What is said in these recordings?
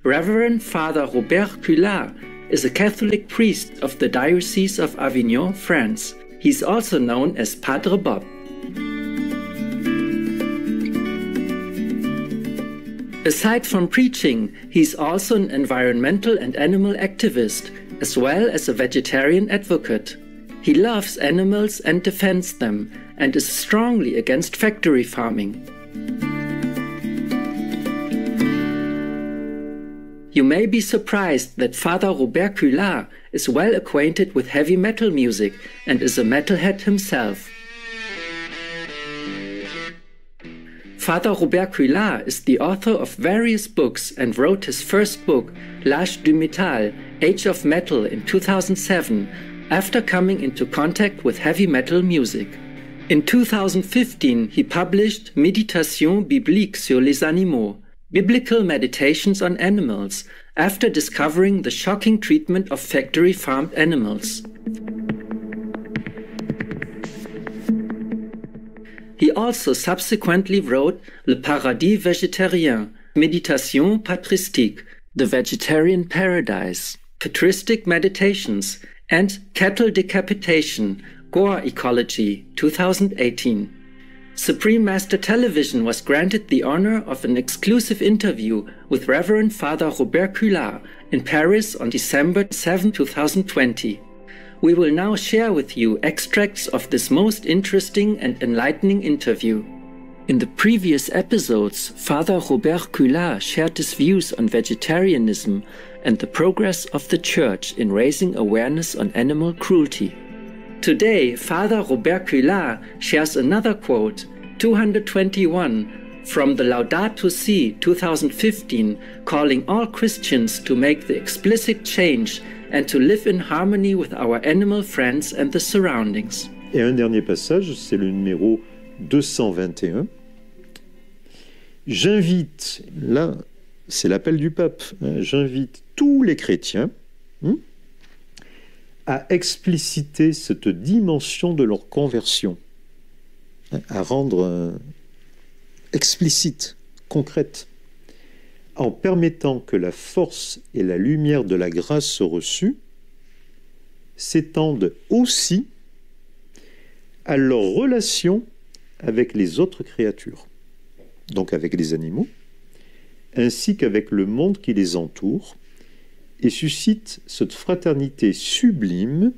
Reverend Father Robert Cullard is a Catholic priest of the Diocese of Avignon, France. He's also known as Padre Bob. Aside from preaching, he's also an environmental and animal activist, as well as a vegetarian advocate. He loves animals and defends them, and is strongly against factory farming. You may be surprised that Father Robert Cullard is well acquainted with heavy metal music and is a metalhead himself. Father Robert Cullard is the author of various books and wrote his first book, L'Âge du Métal, Age of Metal, in 2007, after coming into contact with heavy metal music. In 2015, he published Méditation biblique sur les animaux, Biblical Meditations on Animals, after discovering the shocking treatment of factory-farmed animals. He also subsequently wrote Le Paradis Végétarien, Méditation patristique, The Vegetarian Paradise, Patristic Meditations, and Cattle Decapitation, Gore Ecology, 2018. Supreme Master Television was granted the honor of an exclusive interview with Reverend Father Robert Cullard in Paris on December 7, 2020. We will now share with you extracts of this most interesting and enlightening interview. In the previous episodes, Father Robert Cullard shared his views on vegetarianism and the progress of the Church in raising awareness on animal cruelty. Today, Father Robert Cullard shares another quote, 221, from the Laudato Si 2015, calling all Christians to make the explicit change and to live in harmony with our animal friends and the surroundings. Et un dernier passage, c'est le numéro 221. J'invite, là, c'est l'appel du pape, j'invite tous les chrétiens à expliciter cette dimension de leur conversion, à rendre explicite, concrète, en permettant que la force et la lumière de la grâce reçue s'étendent aussi à leur relation avec les autres créatures, donc avec les animaux, ainsi qu'avec le monde qui les entoure, et suscite cette fraternité sublime.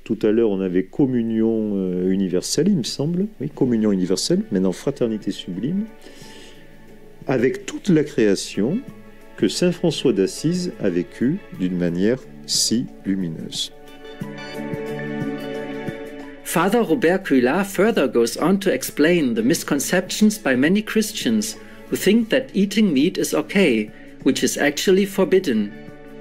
Tout à l'heure, on avait communion universelle, il me semble. Oui, communion universelle, maintenant fraternité sublime, avec toute la création que saint François d'Assise a vécue d'une manière si lumineuse. Father Robert Cullard further goes on to explain the misconceptions by many Christians who think that eating meat is okay, which is actually forbidden.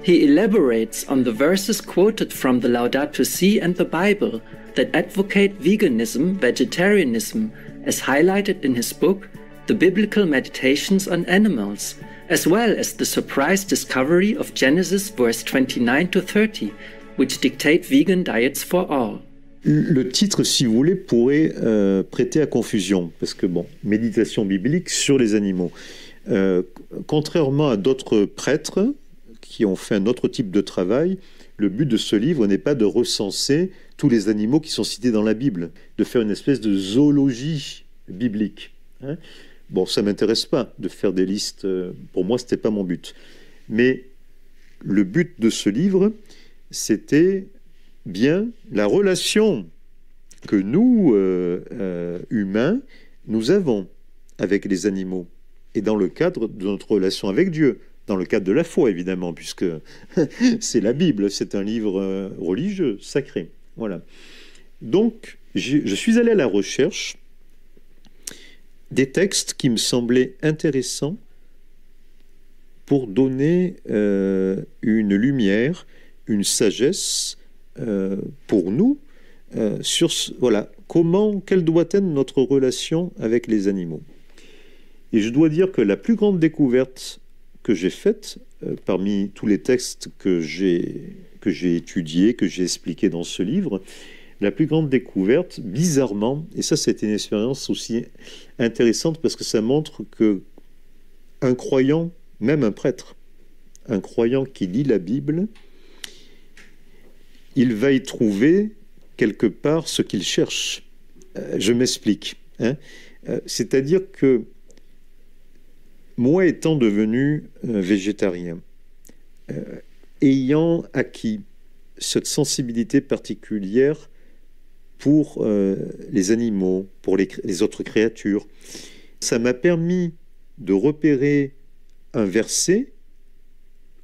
He elaborates on the verses quoted from the Laudato Si and the Bible that advocate veganism, vegetarianism, as highlighted in his book, The Biblical Meditations on Animals, as well as the surprise discovery of Genesis verse 29 to 30, which dictate vegan diets for all. Le titre, si vous voulez, pourrait prêter à confusion, parce que, bon, méditation biblique sur les animaux. Contrairement à d'autres prêtres qui ont fait un autre type de travail, le but de ce livre n'est pas de recenser tous les animaux qui sont cités dans la Bible, de faire une espèce de zoologie biblique. Bon, ça ne m'intéresse pas de faire des listes, pour moi, ce n'était pas mon but. Mais le but de ce livre, c'était bien la relation que nous, humains, nous avons avec les animaux. Et dans le cadre de notre relation avec Dieu, dans le cadre de la foi, évidemment, puisque c'est la Bible, c'est un livre religieux, sacré. Voilà. Donc, je suis allé à la recherche des textes qui me semblaient intéressants pour donner une lumière, une sagesse pour nous sur voilà, quelle doit être notre relation avec les animaux. Et je dois dire que la plus grande découverte que j'ai faite, parmi tous les textes que j'ai étudiés, que j'ai expliqués dans ce livre, la plus grande découverte, bizarrement, et ça c'était une expérience aussi intéressante parce que ça montre qu'un croyant même un prêtre, un croyant qui lit la Bible, il va y trouver quelque part ce qu'il cherche. Je m'explique. C'est-à-dire que moi, étant devenu végétarien, ayant acquis cette sensibilité particulière pour les animaux, pour les autres créatures, ça m'a permis de repérer un verset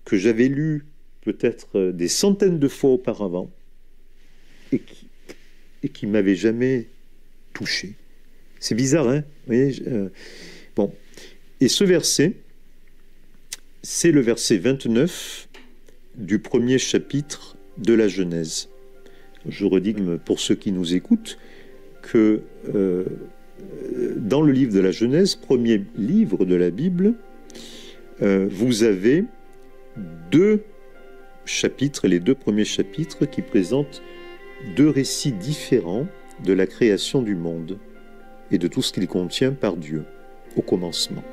que j'avais lu peut-être des centaines de fois auparavant et qui m'avait jamais touché. C'est bizarre, hein? Vous voyez, bon. Et ce verset, c'est le verset 29 du premier chapitre de la Genèse. Je redis pour ceux qui nous écoutent que dans le livre de la Genèse, premier livre de la Bible, vous avez deux chapitres, les deux premiers chapitres qui présentent deux récits différents de la création du monde et de tout ce qu'il contient par Dieu au commencement.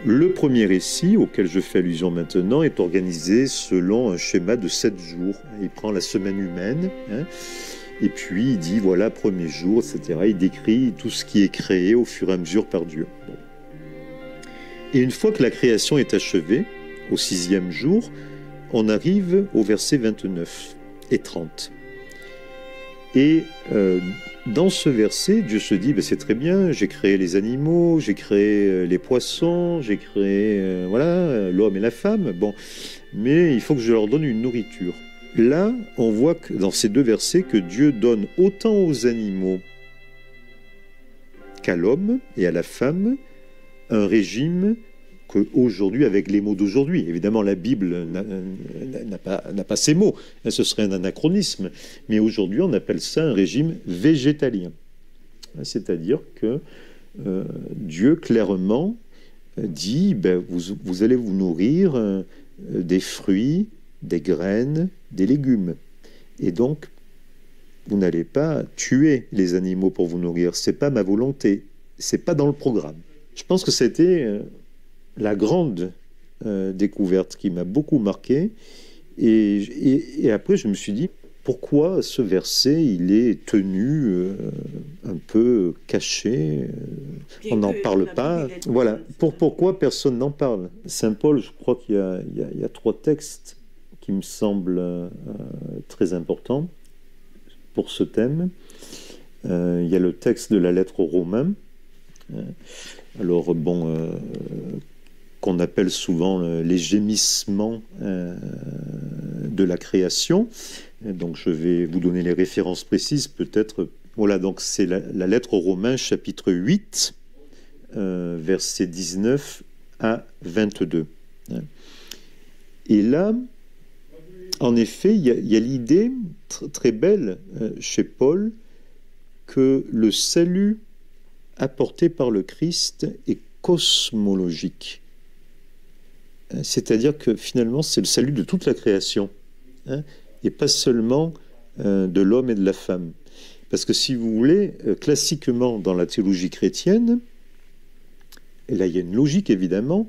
Le premier récit, auquel je fais allusion maintenant, est organisé selon un schéma de 7 jours. Il prend la semaine humaine, et puis il dit, voilà, premier jour, etc. Il décrit tout ce qui est créé au fur et à mesure par Dieu. Bon. Et une fois que la création est achevée, au 6e jour, on arrive au verset 29 et 30. Et dans ce verset, Dieu se dit, c'est très bien, j'ai créé les animaux, j'ai créé les poissons, j'ai créé voilà, l'homme et la femme, bon, mais il faut que je leur donne une nourriture. Là, on voit que dans ces deux versets que Dieu donne autant aux animaux qu'à l'homme et à la femme un régime qu'aujourd'hui, avec les mots d'aujourd'hui, évidemment la Bible n'a pas ces mots, ce serait un anachronisme, mais aujourd'hui on appelle ça un régime végétalien. C'est-à-dire que Dieu clairement dit, vous allez vous nourrir des fruits, des graines, des légumes. Et donc, vous n'allez pas tuer les animaux pour vous nourrir, c'est pas ma volonté, c'est pas dans le programme. Je pense que c'était la grande découverte qui m'a beaucoup marqué. Et après, je me suis dit, pourquoi ce verset, il est tenu un peu caché, on n'en parle pas. Voilà, pourquoi personne n'en parle? Saint Paul, je crois qu'il y a 3 textes qui me semblent très importants pour ce thème. Il y a le texte de la lettre aux Romains. Alors, bon... qu'on appelle souvent les gémissements de la création. Donc je vais vous donner les références précises peut-être. Voilà, donc c'est la lettre aux Romains, chapitre 8, versets 19 à 22. Et là, en effet, il y a l'idée très belle chez Paul que le salut apporté par le Christ est cosmologique. C'est-à-dire que finalement, c'est le salut de toute la création, et pas seulement de l'homme et de la femme. Parce que si vous voulez, classiquement dans la théologie chrétienne, et là il y a une logique évidemment,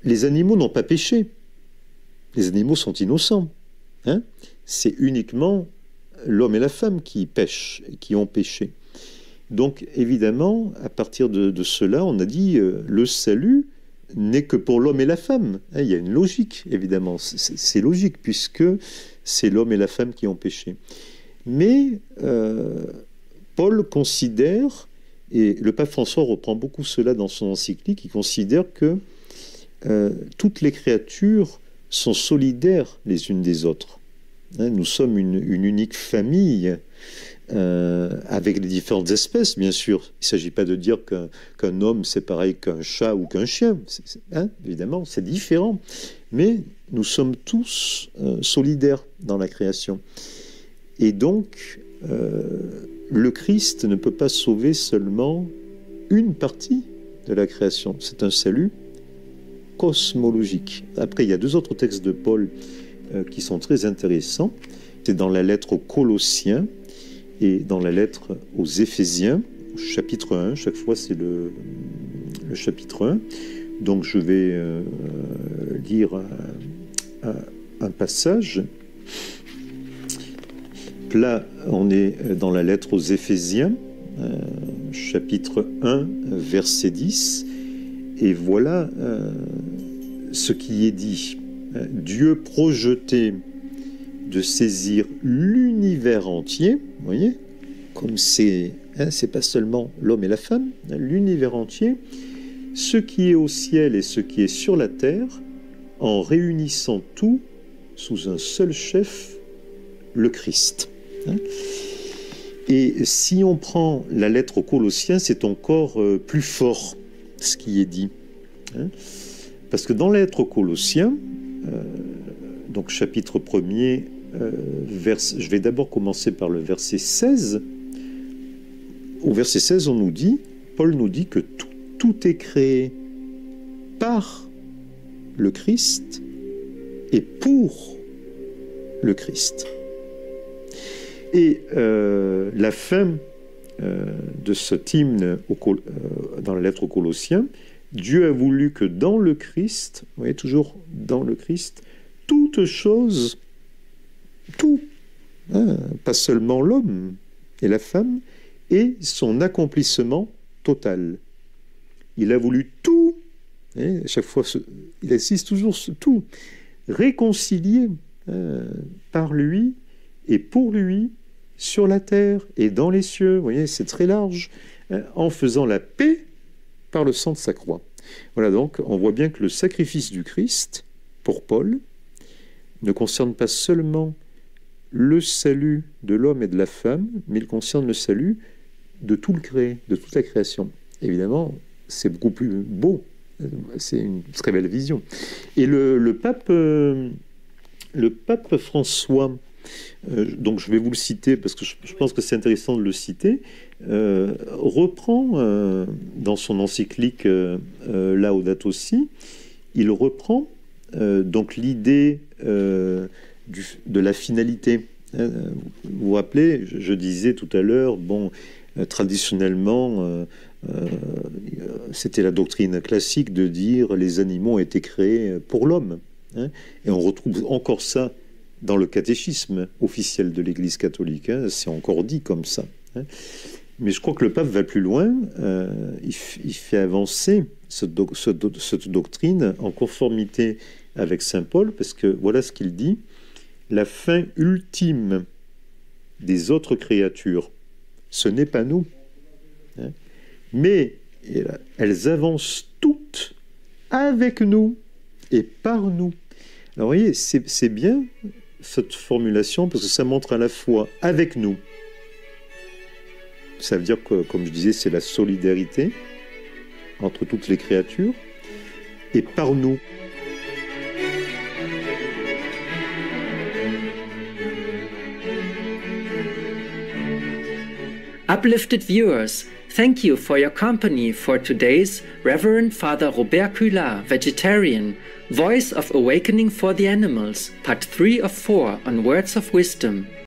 les animaux n'ont pas péché. Les animaux sont innocents. C'est uniquement l'homme et la femme qui pêchent, qui ont péché. Donc évidemment, à partir de cela, on a dit le salut n'est que pour l'homme et la femme. Il y a une logique, évidemment. C'est logique, puisque c'est l'homme et la femme qui ont péché. Mais Paul considère, et le pape François reprend beaucoup cela dans son encyclique, il considère que toutes les créatures sont solidaires les unes des autres. Nous sommes une unique famille, avec les différentes espèces, bien sûr. Il ne s'agit pas de dire qu'un homme, c'est pareil qu'un chat ou qu'un chien. Évidemment, c'est différent. Mais nous sommes tous solidaires dans la création. Et donc, le Christ ne peut pas sauver seulement une partie de la création. C'est un salut cosmologique. Après, il y a 2 autres textes de Paul qui sont très intéressants. C'est dans la lettre aux Colossiens et dans la lettre aux Éphésiens, chapitre 1, chaque fois c'est le chapitre 1, Donc je vais lire un passage. Là, on est dans la lettre aux Éphésiens, chapitre 1, verset 10. Et voilà ce qui est dit. Dieu projetait de saisir l'univers entier, vous voyez, comme c'est pas seulement l'homme et la femme, l'univers entier, ce qui est au ciel et ce qui est sur la terre, en réunissant tout sous un seul chef, le Christ. Et si on prend la lettre aux Colossiens, c'est encore plus fort ce qui est dit. Parce que dans la lettre aux Colossiens, donc chapitre 1er, je vais d'abord commencer par le verset 16. Au verset 16, Paul nous dit que tout est créé par le Christ et pour le Christ. Et la fin de cet hymne dans la lettre aux Colossiens, Dieu a voulu que dans le Christ, vous voyez, toujours dans le Christ, toute chose, tout, pas seulement l'homme et la femme, et son accomplissement total. Il a voulu tout, et à chaque fois, il insiste toujours sur tout, réconcilier par lui et pour lui sur la terre et dans les cieux. Vous voyez, c'est très large, en faisant la paix par le sang de sa croix. Voilà, donc on voit bien que le sacrifice du Christ, pour Paul, ne concerne pas seulement le salut de l'homme et de la femme, mais il concerne le salut de tout le créé, de toute la création. Évidemment, c'est beaucoup plus beau, c'est une très belle vision. Et le pape François, donc je vais vous le citer parce que je pense que c'est intéressant de le citer, reprend dans son encyclique Laudato Si, il reprend donc l'idée de la finalité. Vous vous rappelez, je disais tout à l'heure, traditionnellement, c'était la doctrine classique de dire les animaux ont été créés pour l'homme. Et on retrouve encore ça dans le catéchisme officiel de l'Église catholique. C'est encore dit comme ça. Mais je crois que le pape va plus loin. Il fait avancer cette doctrine en conformité avec saint Paul, parce que voilà ce qu'il dit: la fin ultime des autres créatures, ce n'est pas nous, mais elles avancent toutes avec nous et par nous. Alors vous voyez, c'est bien cette formulation, parce que ça montre à la fois avec nous. Ça veut dire que, comme je disais, c'est la solidarité entre toutes les créatures, et par nous. Uplifted viewers, thank you for your company for today's Reverend Father Robert Cullard, vegetarian, Voice of Awakening for the Animals, Part 3 of 4 on Words of Wisdom.